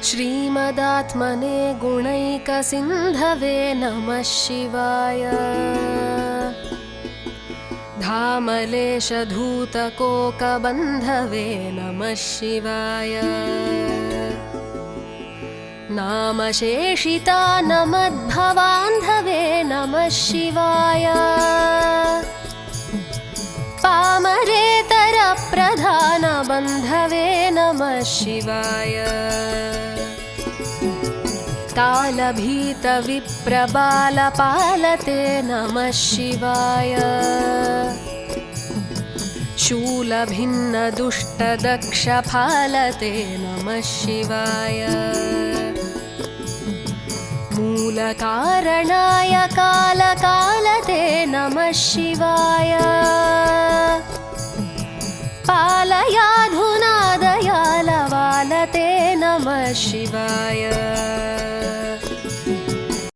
श्रीमदात्मने गुणैकसिन्धवे नमः शिवाय। धामलेशधूतकोकबन्धवे नमः शिवाय। नामशेषितानमद्भवान्धवे नमः शिवाय। पामरेतरप्रधानबन्धवे नमः शिवाय। कालभीतविप्रबालपालते नमः शिवाय। शूलभिन्नदुष्टदक्षफालते नमः शिवाय। मूलकारणाय कालकालते नमः शिवाय। पालयाधुना दयालवालते नमः शिवाय।